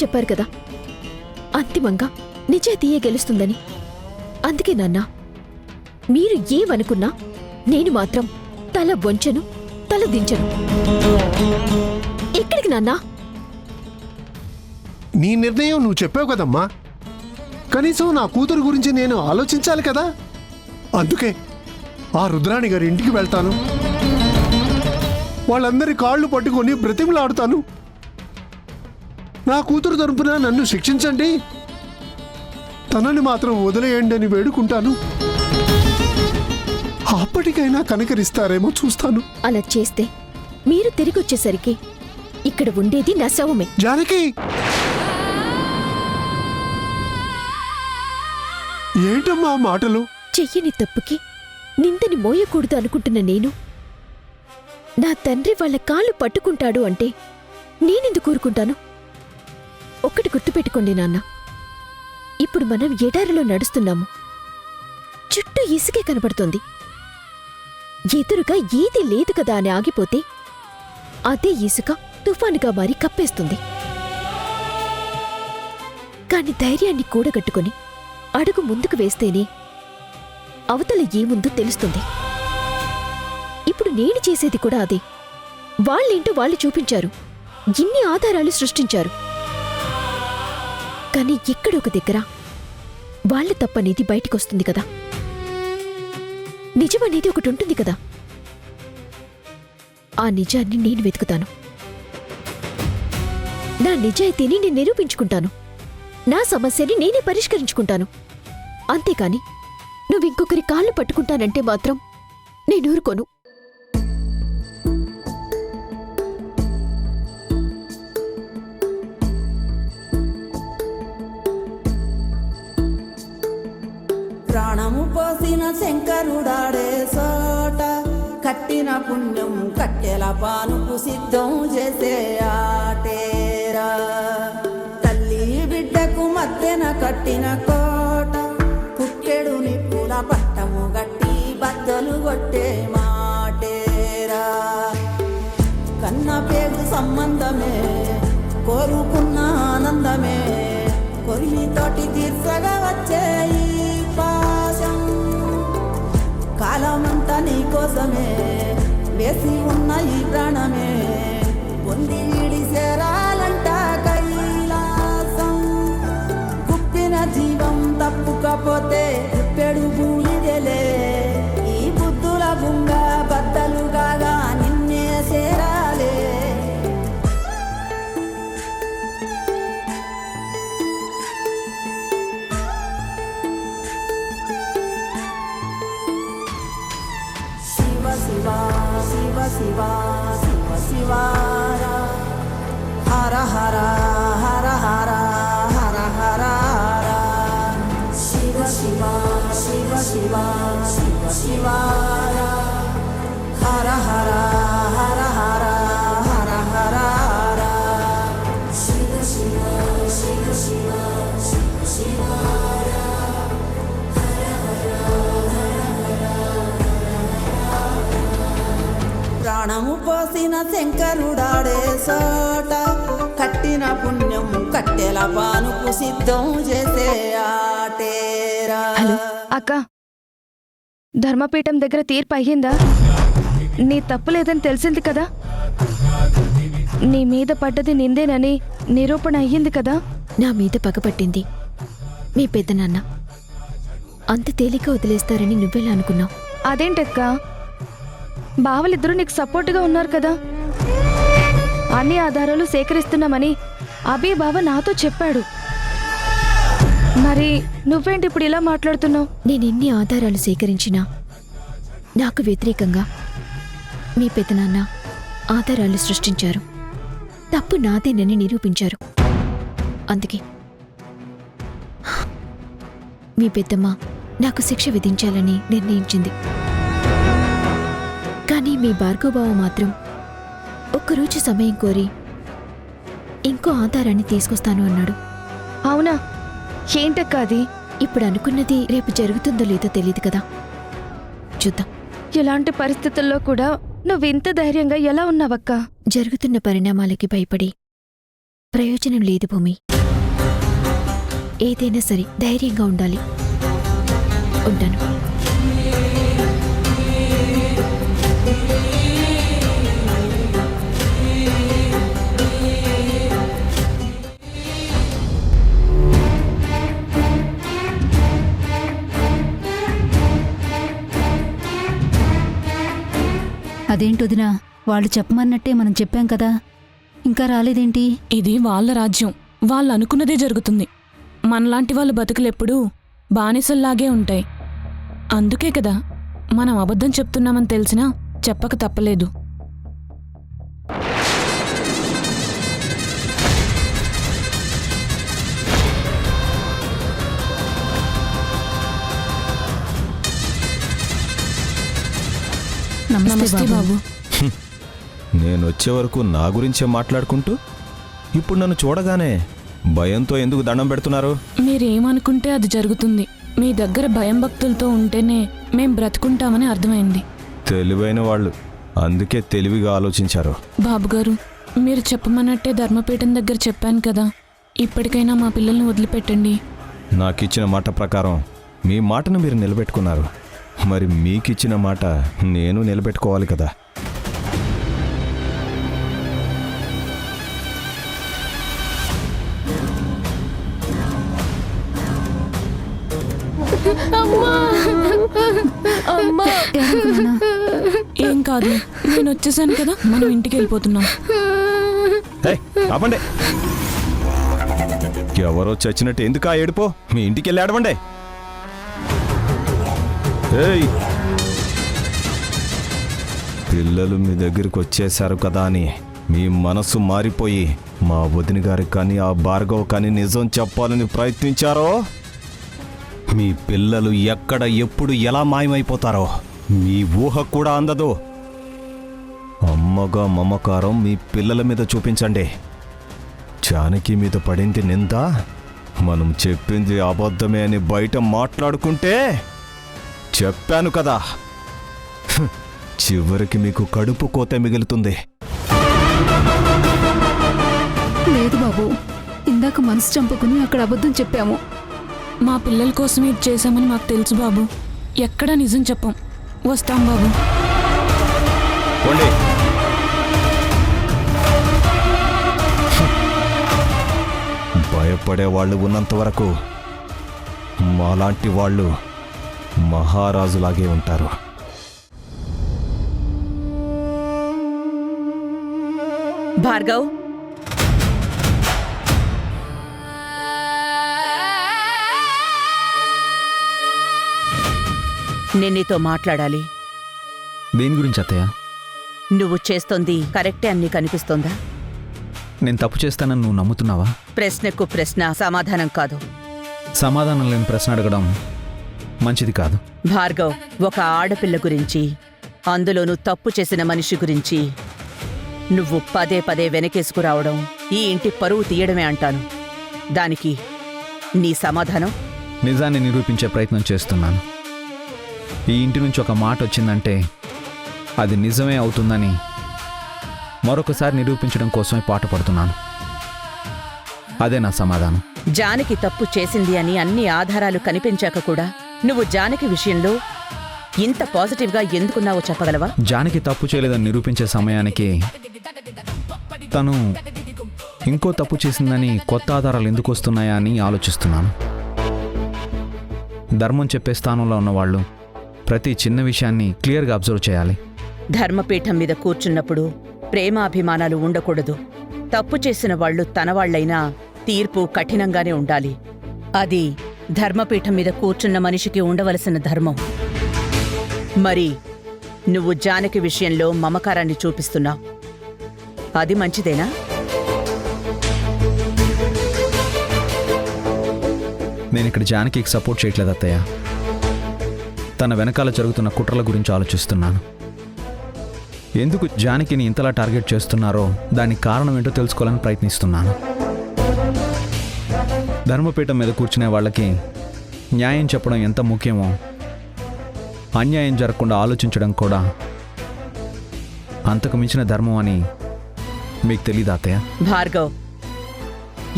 చెప్పారు కదా, అంతిమంగా నిజాయితీయే గెలుస్తుందని. అందుకే నాన్నా, మీరు ఏమనుకున్నా నేను మాత్రం తల వంచను, తల దించను. ఎక్కడికి నాన్నా? నీ నిర్ణయం నువ్వు చెప్పావు కదమ్మా. కనీసం నా కూతురు గురించి నేను ఆలోచించాలి కదా. అందుకే ఆ రుద్రాణి గారి ఇంటికి వెళ్తాను, వాళ్ళందరి కాళ్ళు పట్టుకొని బ్రతిమలాడుతాను. నా కూతురు తరపున నన్ను శిక్షించండి, తనని మాత్రం వదిలేయండి అని వేడుకుంటాను. అప్పటికైనా కనికరిస్తారేమో చూస్తాను. అలా చేస్తే మీరు తిరిగొచ్చేసరికి ఇక్కడ ఉండేది నా శవమే. జానకి, ఏంటమ్మా మాటలు? చెయ్యని తప్పుకి నిందని మోయకూడదు అనుకుంటున్న నేను, నా తండ్రి వాళ్ళ కాళ్ళు పట్టుకుంటాడు అంటే నేనెందుకు ఊరుకుంటాను? ఒక్కటి గుర్తుపెట్టుకోండి నాన్న, ఇప్పుడు మనం ఎడారిలో నడుస్తున్నాము. చుట్టూ ఇసుకే కనబడుతోంది. ఎదురుగా ఏదీ లేదు కదా అని ఆగిపోతే అదే ఇసుక తుఫానుగా మారి కప్పేస్తుంది. కాని ధైర్యాన్ని కూడగట్టుకుని అడుగు ముందుకు వేస్తేనే అవతల ఏముందో తెలుస్తుంది. ఇప్పుడు నేను చేసేది కూడా అదే. వాళ్ళేంటో వాళ్ళు చూపించారు, ఇన్ని ఆధారాలు సృష్టించారు. కాని ఎక్కడొక దగ్గర వాళ్ళ తప్పనేది బయటికొస్తుంది కదా, నిజమనేది ఒకటి ఉంటుంది కదా. ఆ నిజాన్ని నేను వెతుకుతాను, నా నిజాయితీని నేను నిరూపించుకుంటాను, నా సమస్యని నేనే పరిష్కరించుకుంటాను. అంతేకాని నువ్వింకొకరి కాళ్ళు పట్టుకుంటానంటే మాత్రం నేనూరుకోను. ప్రాణము పోసిన శంకరుడాడే సోట, కట్టిన పుణ్యం కట్టెల పానుకు సిద్ధం చేసే ఆటేరా. తల్లి బిడ్డకు మధ్యన కట్టిన కోట, కుక్కెడు నిప్పుల పట్టము గట్టి బద్దలు కొట్టే మాటేరా. కన్న పేగు సంబంధమే, కోరుకున్న ఆనందమే, కొరిమితోటి తీర్చగా వచ్చే పాశం. కాలమంతా నీ కోసమే వేసి ఉన్న ఈ ప్రాణమే, పొంది వీడి చేరాలంట కైలాసం. గుప్పిన జీవం తప్పుకపోతే గుప్పెడు బూడిదెలే. ఈ బుద్ధుల బుంగ బద్దలు కాగా నిన్నే చేరాలే. శివ శివ శివ శివ శివార, హర హర హర హర హర హర. శివ శివ శివ శివ శివ శివార, హర హర హర హర హర హర. శివ శివ శివ శివ శివ శివార. ప్రాణము పోసిన శంకరుడాడే సోట, కట్టిన పుణ్యం కట్టెల పానుకు సిద్ధం చేసే ఆటేరా. హలో అక్క, ధర్మపీఠం దగ్గర తీర్పు అయ్యిందా? నీ తప్పు లేదని తెలిసింది కదా, నీ మీద పడ్డది నిందేనని నిరూపణ అయ్యింది కదా. నా మీద పగపట్టింది మీ పెద్దనాన్న. అంత తేలిక వదిలేస్తారని నువ్వెలా అనుకున్నావు? అదేంటక్క, బావలిద్దరూ నీకు సపోర్టుగా ఉన్నారు కదా. అన్ని ఆధారాలు సేకరిస్తున్నామని అభి బావ నాతో చెప్పాడు. మరి నువ్వేంటి ఇప్పుడు ఇలా మాట్లాడుతున్నావు? నేనెన్ని ఆధారాలు సేకరించినా నాకు వ్యతిరేకంగా మీ పెద్దనాన్న ఆధారాలు సృష్టించారు. తప్పు నాదేనని నిరూపించారు. అందుకే మీ పెద్దమ్మ నాకు శిక్ష విధించాలని నిర్ణయించింది. కానీ మీ భార్గవబావ మాత్రం ఒక్కరోజు సమయం కోరి ఇంకో ఆధారాన్ని తీసుకొస్తాను అన్నాడు. అవునా? ఏంటక్క అది? ఇప్పుడు అనుకున్నది రేపు జరుగుతుందో లేదో తెలియదు కదా, చూద్దాం. ఇలాంటి పరిస్థితుల్లో కూడా నువ్వింత ధైర్యంగా ఎలా ఉన్నావక్క? జరుగుతున్న పరిణామాలకి భయపడి ప్రయోజనం లేదు భూమి. ఏదైనా సరే ధైర్యంగా ఉండాలి. ఉంటాను. అదేంటి వదినా, వాళ్ళు చెప్పమన్నట్టే మనం చెప్పాం కదా, ఇంకా రాలేదేంటి? ఇది వాళ్ళ రాజ్యం, వాళ్ళు అనుకున్నదే జరుగుతుంది. మనలాంటి వాళ్ళ బతుకులెప్పుడూ బానిసల్లాగే ఉంటాయి. అందుకే కదా మనం అబద్ధం చెప్తున్నామని తెలిసినా చెప్పక తప్పలేదు. నమస్తే బాబు. నేను వచ్చే వరకు నా గురించే మాట్లాడుకుంటూ ఇప్పుడు నన్ను చూడగానే భయంతో ఎందుకు దండం పెడుతున్నారు? మీరేమనుకుంటే అది జరుగుతుంది. మీ దగ్గర భయం భక్తులతో ఉంటేనే మేం బ్రతుకుంటామని అర్థమైంది. తెలివైన వాళ్ళు, అందుకే తెలివిగా ఆలోచించారు. బాబుగారు, మీరు చెప్పమన్నట్టే ధర్మపీఠం దగ్గర చెప్పాను కదా, ఇప్పటికైనా మా పిల్లల్ని వదిలిపెట్టండి. నాకిచ్చిన మాట ప్రకారం మీ మాటను మీరు నిలబెట్టుకున్నారు. మరి మీకిచ్చిన మాట నేను నిలబెట్టుకోవాలి కదా. ఏం కాదు, నేను వచ్చేసాను కదా, మనం ఇంటికి వెళ్ళిపోతున్నాం. ఆపండి, ఎవరో చచ్చినట్టు ఎందుకు ఆ ఏడుపో? మీ ఇంటికి వెళ్ళి ఆడవండి. ఏయ్, పిల్లలు మీ దగ్గరికి వచ్చేశారు కదా అని మీ మనసు మారిపోయి మా వదిన గారికి కానీ ఆ భార్గవ్ కానీ నిజం చెప్పాలని ప్రయత్నించారో, మీ పిల్లలు ఎక్కడ ఎప్పుడు ఎలా మాయమైపోతారో మీ ఊహ కూడా అందదు. అమ్మగా మమకారం మీ పిల్లల మీద చూపించండి. జానకి మీద పడింది నింద, మనం చెప్పింది అబద్ధమే అని బయట మాట్లాడుకుంటే చెప్పాను కదా, చివరికి మీకు కడుపు కోత మిగులుతుంది. లేదు బాబు, ఇందాక మనసు చంపుకుని అక్కడ అబద్ధం చెప్పాము. మా పిల్లల కోసం ఇది చేశామని మాకు తెలుసు బాబు. ఎక్కడా నిజం చెప్పం. వస్తాం బాబు. భయపడే వాళ్ళు ఉన్నంత వరకు మాలాంటి వాళ్ళు మహారాజులాగే ఉంటారు. భార్గవ్, నేను నీతో మాట్లాడాలి. దేని గురించి అత్తయ్య? నువ్వు చేస్తోంది కరెక్టే అని నీకు అనిపిస్తోందా? నేను తప్పు చేస్తానని నువ్వు నమ్ముతున్నావా? ప్రశ్నకు ప్రశ్న సమాధానం కాదు. సమాధానం లేని ప్రశ్న అడగడం మంచిది కాదు. భార్గవ్, ఒక ఆడపిల్ల గురించి, అందులోనూ తప్పు చేసిన మనిషి గురించి నువ్వు పదే పదే వెనకేసుకురావడం ఈ ఇంటి పరువు తీయడమే అంటాను. దానికి నీ సమాధానం? నిజాన్ని నిరూపించే ప్రయత్నం చేస్తున్నాను. ఈ ఇంటి నుంచి ఒక మాట వచ్చిందంటే అది నిజమే అవుతుందని మరొకసారి నిరూపించడం కోసమే పాట పడుతున్నాను. అదే నా సమాధానం. జానకి తప్పు చేసింది అని అన్ని ఆధారాలు కనిపించాక కూడా నువ్వు జానకి విషయంలో ఇంత పాజిటివ్గా ఎందుకున్నావో చెప్పగలవా? జానకి తప్పు చేయలేదని నిరూపించే సమయానికి తను ఇంకో తప్పు చేసిందని కొత్త ఆధారాలు ఎందుకు వస్తున్నాయా అని ఆలోచిస్తున్నాను. ధర్మం చెప్పే స్థానంలో ఉన్నవాళ్ళు ప్రతి చిన్న విషయాన్ని క్లియర్గా అబ్జర్వ్ చేయాలి. ధర్మపీఠం మీద కూర్చున్నప్పుడు ప్రేమాభిమానాలు ఉండకూడదు. తప్పు చేసిన వాళ్ళు తనవాళ్లైనా తీర్పు కఠినంగానే ఉండాలి. అది ధర్మపీఠం మీద కూర్చున్న మనిషికి ఉండవలసిన ధర్మం. మరి నువ్వు జానకి విషయంలో మమకారాన్ని చూపిస్తున్నావు. అది మంచిదేనా? నేను ఇక్కడ జానకికి సపోర్ట్ చేయట్లేదు అత్తయ్య. తన వెనకాల జరుగుతున్న కుట్రల గురించి ఆలోచిస్తున్నాను. ఎందుకు జానకిని ఇంతలా టార్గెట్ చేస్తున్నారో దానికి కారణం ఏంటో తెలుసుకోవాలని ప్రయత్నిస్తున్నాను. ధర్మపీఠం మీద కూర్చునే వాళ్ళకి న్యాయం చెప్పడం ఎంత ముఖ్యమో అన్యాయం జరగకుండా ఆలోచించడం కూడా అంతకు మించిన ధర్మం అని మీకు తెలీదా అత్తయ్య? భార్గవ్,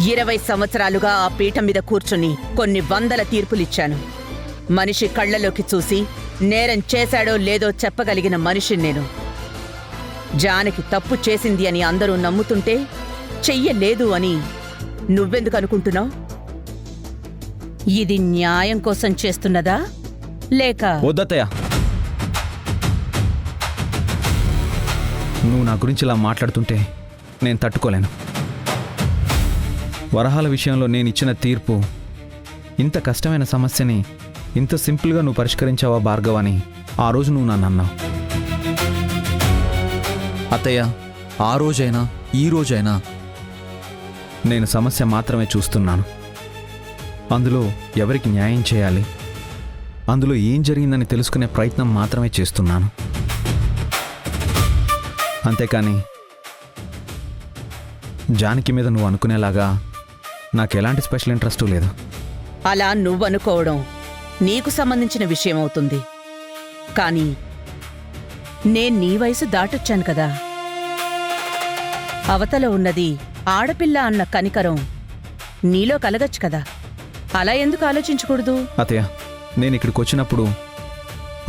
20 సంవత్సరాలుగా ఆ పీఠం మీద కూర్చుని కొన్ని వందల తీర్పులిచ్చాను. మనిషి కళ్ళలోకి చూసి నేరం చేశాడో లేదో చెప్పగలిగిన మనిషిని నేను. జానకి తప్పు చేసింది అని అందరూ నమ్ముతుంటే చెయ్యలేదు అని నువ్వెందుకు అనుకుంటున్నావు? ఇది న్యాయం కోసం చేస్తున్నదా లేక? వద్దత్తయ్య, నువ్వు నా గురించి ఇలా మాట్లాడుతుంటే నేను తట్టుకోలేను. వరహాల విషయంలో నేను ఇచ్చిన తీర్పు ఇంత కష్టమైన సమస్యని ఇంత సింపుల్గా నువ్వు పరిష్కరించావా భార్గవ్ అని ఆ రోజు నువ్వు నన్ను అన్నావు. అత్తయ్య, ఆ రోజైనా ఈ రోజైనా నేను సమస్య మాత్రమే చూస్తున్నాను. అందులో ఎవరికి న్యాయం చేయాలి, అందులో ఏం జరిగిందని తెలుసుకునే ప్రయత్నం మాత్రమే చేస్తున్నాను. అంతేకాని జానకి మీద నువ్వు అనుకునేలాగా నాకు ఎలాంటి స్పెషల్ ఇంట్రెస్టు లేదు. అలా నువ్వనుకోవడం నీకు సంబంధించిన విషయం అవుతుంది. కానీ నేను నీ వయసు దాటొచ్చాను కదా. అవతల ఉన్నది ఆడపిల్ల అన్న కనికరం నీలో కలగచ్చు కదా. అలా ఎందుకు ఆలోచించకూడదు? అతయ్య, నేను ఇక్కడికి వచ్చినప్పుడు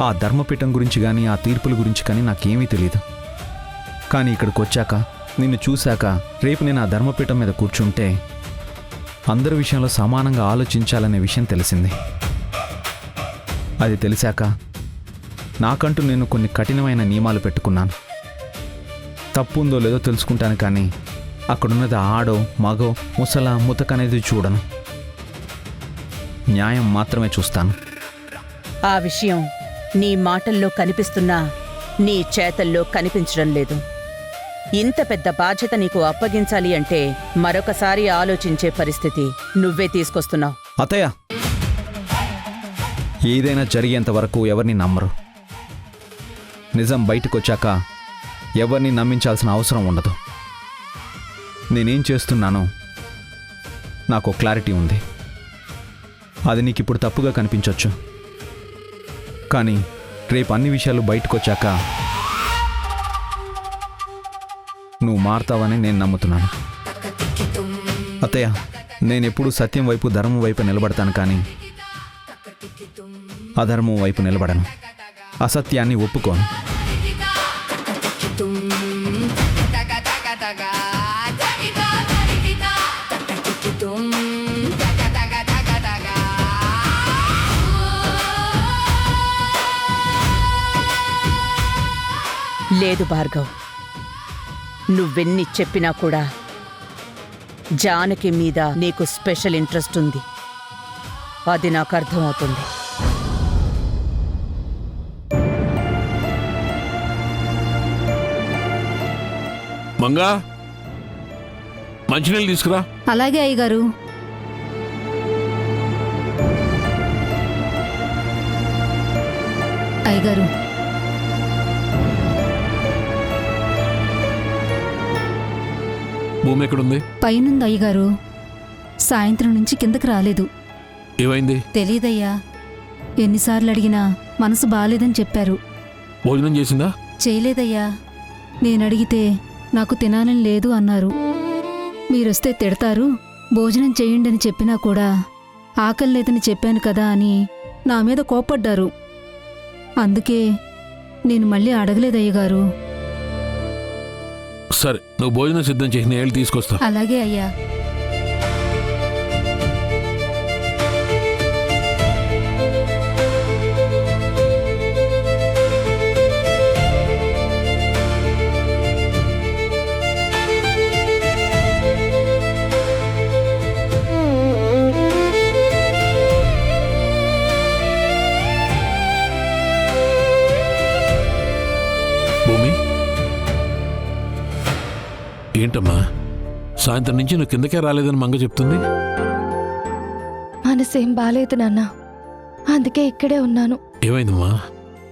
ఆ ధర్మపీఠం గురించి కానీ ఆ తీర్పుల గురించి కానీ నాకేమీ తెలియదు. కానీ ఇక్కడికి వచ్చాక నిన్ను చూశాక రేపు నేను ఆ ధర్మపీఠం మీద కూర్చుంటే అందరి విషయంలో సమానంగా ఆలోచించాలనే విషయం తెలిసింది. అది తెలిసాక నాకంటూ నేను కొన్ని కఠినమైన నియమాలు పెట్టుకున్నాను. తప్పు ఉందో లేదో తెలుసుకుంటాను, కానీ అక్కడున్నది ఆడో మగో ముసల ముతకనేది చూడను. న్యాయం మాత్రమే చూస్తాను. ఆ విషయం నీ మాటల్లో కనిపిస్తున్నా నీ చేతల్లో కనిపించడం లేదు. ఇంత పెద్ద బాధ్యత నీకు అప్పగించాలి అంటే మరొకసారి ఆలోచించే పరిస్థితి నువ్వే తీసుకొస్తున్నావు. అత్తయ్య, ఏదైనా జరిగేంత వరకు ఎవరిని నమ్మరు. నిజం బయటకొచ్చాక ఎవరిని నమ్మించాల్సిన అవసరం ఉండదు. నేనేం చేస్తున్నానో నాకు క్లారిటీ ఉంది. అది నీకు ఇప్పుడు తప్పుగా కనిపించవచ్చు, కానీ రేపు అన్ని విషయాలు బయటకొచ్చాక నువ్వు మారుతావని నేను నమ్ముతున్నాను. అత్తయ్య, నేనెప్పుడూ సత్యం వైపు ధర్మం వైపు నిలబడతాను, కానీ అధర్మం వైపు నిలబడను. అసత్యాన్ని ఒప్పుకోను. లేదు భార్గవ్, నువ్వెన్ని చెప్పినా కూడా జానకి మీద నీకు స్పెషల్ ఇంట్రెస్ట్ ఉంది. అది నాకు అర్థమవుతుంది. మంగా, మంచినీళ్ళు తీసుకురా. అలాగే అయ్యగారు. అయ్యగారు, భూమి ఎక్కడుంది? పైనుంది అయ్యగారు. సాయంత్రం నుంచి కిందకి రాలేదు. ఏమైంది? తెలీదయ్యా. ఎన్నిసార్లు అడిగినా మనసు బాలేదని చెప్పారు. భోజనం చేసిందా? చేయలేదయ్యా. నేనడిగితే నాకు తినాలని లేదు అన్నారు. మీరొస్తే తిడతారు, భోజనం చేయండి అని చెప్పినా కూడా ఆకలి లేదని చెప్పాను కదా అని నా మీద కోపడ్డారు. అందుకే నేను మళ్ళీ అడగలేదయ్యగారు. సరే, నువ్వు భోజనం సిద్ధం చేసి నేను వెళ్ళి తీసుకొస్తా. అలాగే అయ్యా. భూమి, ఏంటమ్మా సాయంత్రం నుంచి నువ్వు కిందకే రాలేదని మంగ చెప్తుంది? మనసేం బాలేదు నాన్న, అందుకే ఇక్కడే ఉన్నాను. ఏమైందమ్మా?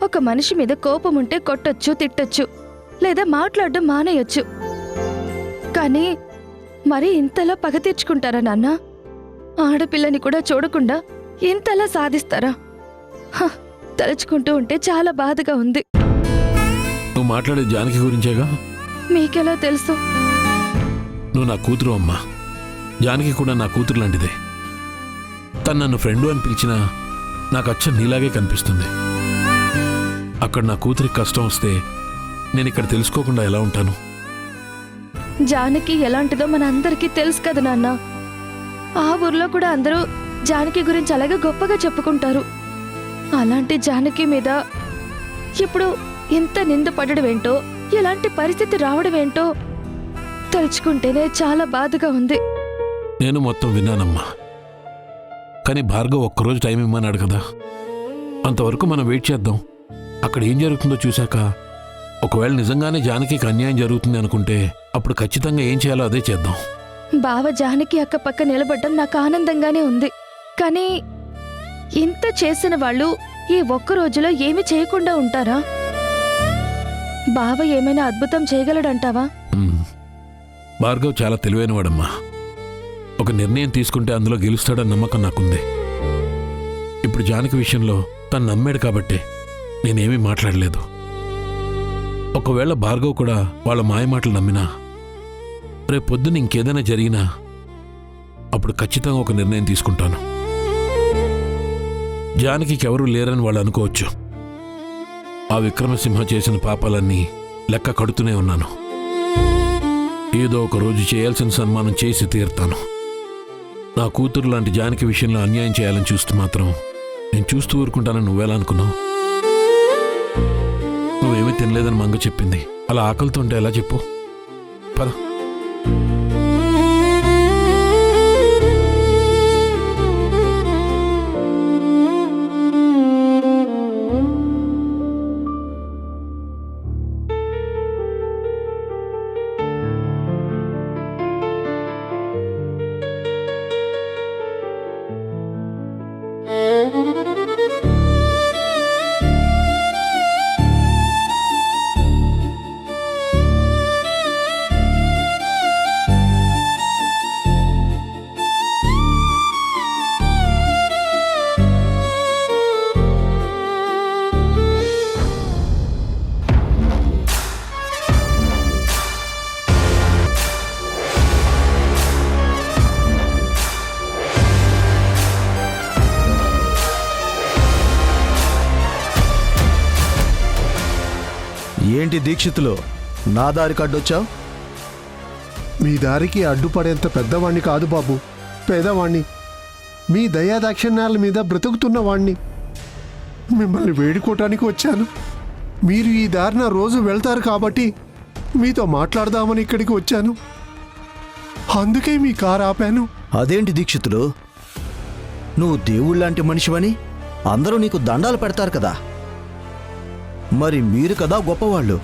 ఒక మనిషి మీద కోపం ఉంటే కొట్టొచ్చు, తిట్టొచ్చు, లేదా మాట్లాడడం మానేయొచ్చు. కానీ మరి ఇంతలా పగ తీర్చుకుంటారా నాన్న? ఆడపిల్లని కూడా చూడకుండా ఇంతలా సాధిస్తారా? తలుచుకుంటూ ఉంటే చాలా బాధగా ఉంది. నువ్వు మాట్లాడే జానకి గురించేగా? మీకెలా తెలుసు? నువ్వు నా కూతురు అమ్మా. జానకి కూడా నా కూతురు లాంటిదే. తను నన్ను ఫ్రెండు అని పిలిచినా నాకు అచ్చం నీలాగే కనిపిస్తుంది. అక్కడ నా కూతురికి కష్టం వస్తే నేను ఇక్కడ తెలుసుకోకుండా ఎలా ఉంటాను? జానకి ఎలాంటిదో మన అందరికీ తెలుసు కదా నాన్న. ఆ ఊర్లో కూడా అందరూ జానకి గురించి అలాగే గొప్పగా చెప్పుకుంటారు. అలాంటి జానకి మీద ఇప్పుడు ఇంత నింద పడడం ఏంటో, ఇలాంటి పరిస్థితి రావడం ఏంటో తలుచుకుంటేనే చాలా బాధగా ఉంది. నేను మొత్తం విన్నానమ్మా. కానీ భార్గవ్ ఒక్కరోజు టైం ఇమ్మన్నాడు కదా, అంతవరకు మనం వెయిట్ చేద్దాం. అక్కడ ఏం జరుగుతుందో చూశాక ఒకవేళ నిజంగానే జానకికి అన్యాయం జరుగుతుంది అనుకుంటే అప్పుడు ఖచ్చితంగా ఏం చేయాలో అదే చేద్దాం. బావ జానకి అక్క పక్క నిలబడ్డం నాకు ఆనందంగానే ఉంది. కానీ ఇంత చేసిన వాళ్ళు ఈ ఒక్క రోజులో ఏమీ చేయకుండా ఉంటారా? బావ ఏమైనా అద్భుతం చేయగలడంటావా? భార్గవ్ చాలా తెలివైనవాడమ్మా. ఒక నిర్ణయం తీసుకుంటే అందులో గెలుస్తాడన్న నమ్మకం నాకుంది. ఇప్పుడు జానకి విషయంలో తను నమ్మాడు కాబట్టే నేనేమీ మాట్లాడలేదు. ఒకవేళ భార్గవ్ కూడా వాళ్ళ మాయమాటలు నమ్మినా రేపు పొద్దున ఇంకేదైనా జరిగినా అప్పుడు ఖచ్చితంగా ఒక నిర్ణయం తీసుకుంటాను. జానకికి ఎవరూ లేరని వాళ్ళు అనుకోవచ్చు. ఆ విక్రమసింహ చేసిన పాపాలన్నీ లెక్క కడుతూనే ఉన్నాను. ఏదో ఒక రోజు చేయాల్సిన సన్మానం చేసి తీరుతాను. నా కూతురు లాంటి జానకి విషయంలో అన్యాయం చేయాలని చూస్తూ మాత్రం నేను చూస్తూ ఊరుకుంటానని నువ్వెలా అనుకున్నావు? నువ్వేమీ తినలేదని మంగ చెప్పింది. అలా ఆకలితో ఉంటే ఎలా చెప్పు? పద. ఏంటి దీక్షితులు, నా దారికి అడ్డొచ్చావు? మీ దారికి అడ్డుపడేంత పెద్దవాణ్ణి కాదు బాబు, పేదవాణ్ణి. మీ దయాదాక్షిణ్యాల మీద బ్రతుకుతున్నవాణ్ణి. మిమ్మల్ని వేడుకోవటానికి వచ్చాను. మీరు ఈ దారిన రోజు వెళ్తారు కాబట్టి మీతో మాట్లాడదామని ఇక్కడికి వచ్చాను. అందుకే మీ కారు ఆపాను. అదేంటి దీక్షితులు, నువ్వు దేవుళ్ళలాంటి మనిషివని అందరూ నీకు దండాలు పెడతారు కదా, మరి మీరు కదా గొప్పవాళ్ళు.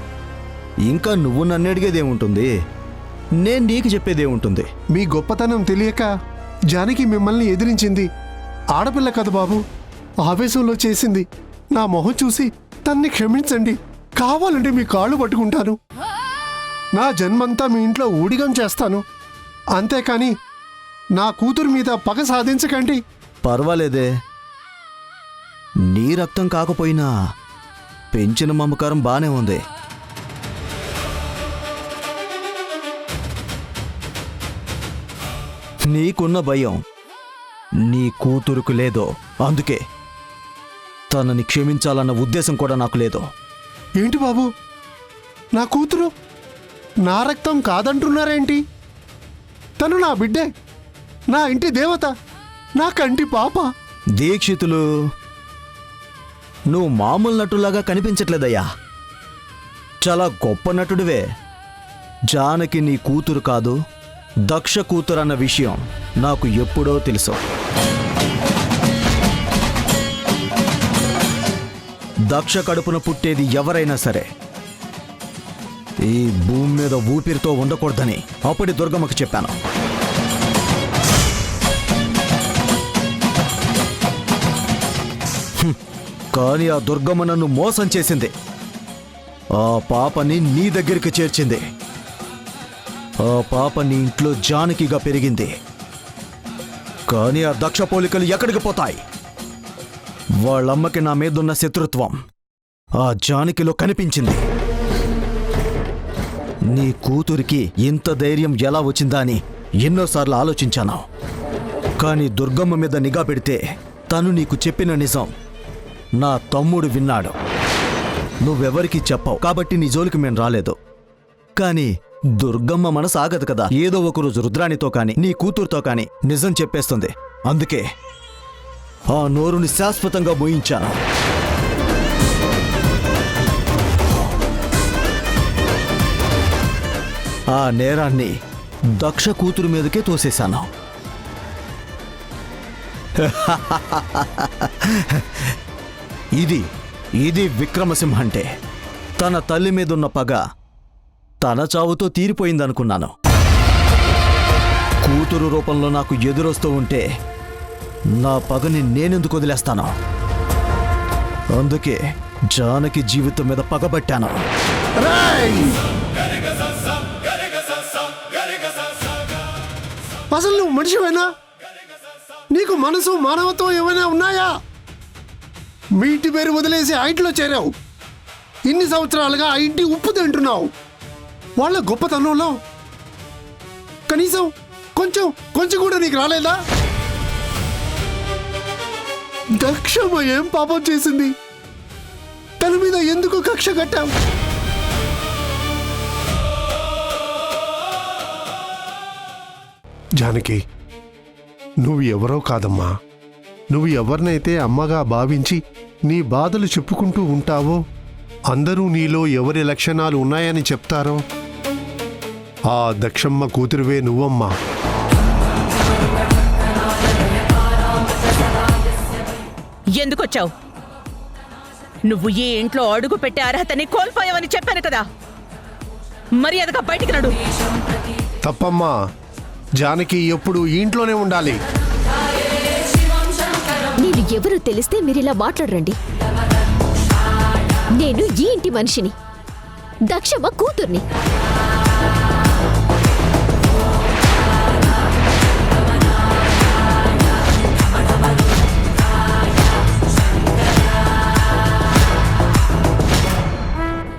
ఇంకా నువ్వు నన్ను అడిగేదేముంటుంది? నేను నీకు చెప్పేదేముంటుంది? మీ గొప్పతనం తెలియక జానకి మిమ్మల్ని ఎదిరించింది. ఆడపిల్ల కదా బాబు, ఆవేశంలో చేసింది. నా మొహం చూసి తన్ని క్షమించండి. కావాలంటే మీ కాళ్ళు పట్టుకుంటాను. నా జన్మంతా మీ ఇంట్లో ఊడిగం చేస్తాను. అంతేకాని నా కూతురు మీద పగ సాధించకండి. పర్వాలేదే, నీ రక్తం కాకపోయినా పెంచిన మమకారం బానే ఉంది. నీకున్న భయం నీ కూతురుకు లేదో, అందుకే తనని క్షమించాలన్న ఉద్దేశం కూడా నాకు లేదు. ఏంటి బాబు, నా కూతురు నా రక్తం కాదంటున్నారేంటి? తను నా బిడ్డే, నా ఇంటి దేవత, నా కంటి పాప. దీక్షితులు, నువ్వు మామూలు నటులాగా కనిపించట్లేదయ్యా. చాలా గొప్ప నటుడివే. జానకి నీ కూతురు కాదు, దక్ష కూతురు అన్న విషయం నాకు ఎప్పుడో తెలుసు. దక్ష కడుపున పుట్టేది ఎవరైనా సరే ఈ భూమి మీద ఊపిరితో ఉండకూడదని అప్పటి దుర్గమ్మకు చెప్పాను. కానీ ఆ దుర్గమ్మ నన్ను మోసం చేసింది. ఆ పాపని నీ దగ్గరికి చేర్చింది. ఆ పాప నీ ఇంట్లో జానకిగా పెరిగింది. కానీ ఆ దక్ష పోలికలు ఎక్కడికి పోతాయి? వాళ్ళమ్మకి నా మీదున్న శత్రుత్వం ఆ జానకిలో కనిపించింది. నీ కూతురికి ఇంత ధైర్యం ఎలా వచ్చిందా అని ఎన్నోసార్లు ఆలోచించాను. కానీ దుర్గమ్మ మీద నిఘా పెడితే తను నీకు చెప్పిన నిజం నా తమ్ముడు విన్నాడు. నువ్వెవరికీ చెప్పవు కాబట్టి నీ జోలికి మేము రాలేదు. కానీ దుర్గమ్మ మనసు ఆగదు కదా. ఏదో ఒక రోజు రుద్రాణితో కానీ నీ కూతురుతో కానీ నిజం చెప్పేస్తుంది. అందుకే ఆ నోరుని శాశ్వతంగా మోయించాను. ఆ నేరాన్ని దక్ష కూతురు మీదకే తోసేశాను. ఇది విక్రమసింహ అంటే. తన తల్లి మీదున్న పగ తన చావుతో తీరిపోయిందనుకున్నాను. కూతురు రూపంలో నాకు ఎదురొస్తూ ఉంటే నా పగని నేనెందుకు వదిలేస్తాను? అందుకే జానకి జీవితం మీద పగబట్టాను. అసలు నువ్వు మనిషివేనా? నీకు మనసు మానవత్వం ఏమైనా ఉన్నాయా? మీ ఇంటి పేరు వదిలేసి ఆ ఇంట్లో చేరావు. ఇన్ని సంవత్సరాలుగా ఆ ఇంటి ఉప్పు తింటున్నావు. వాళ్ళ గొప్పతనంలో కనీసం కొంచెం కూడా నీకు రాలేదా? దక్షమ్మ ఏం పాపం చేసింది? తన మీద ఎందుకు కక్ష కట్టావు? జానకి, నువ్వు ఎవరో కాదమ్మా. నువ్వు ఎవరినైతే అమ్మగా భావించి నీ బాధలు చెప్పుకుంటూ ఉంటావో అందరూ నీలో ఎవరి లక్షణాలు ఉన్నాయని చెప్తారో ఆ దక్షమ్మ కూతురువే నువ్వమ్మా. ఎందుకొచ్చావు? నువ్వు ఈ ఇంట్లో అడుగు పెట్టే అర్హతని కోల్పోయావని చెప్పాను కదా. మర్యాదగా బయటికి నడు. తప్పమ్మా. జానకి ఎప్పుడు ఈ ఇంట్లోనే ఉండాలి. నేను ఎవరు తెలిస్తే మీరిలా మాట్లాడరండి. నేను ఈ ఇంటి మనిషిని, దక్షమ్మ కూతుర్ని.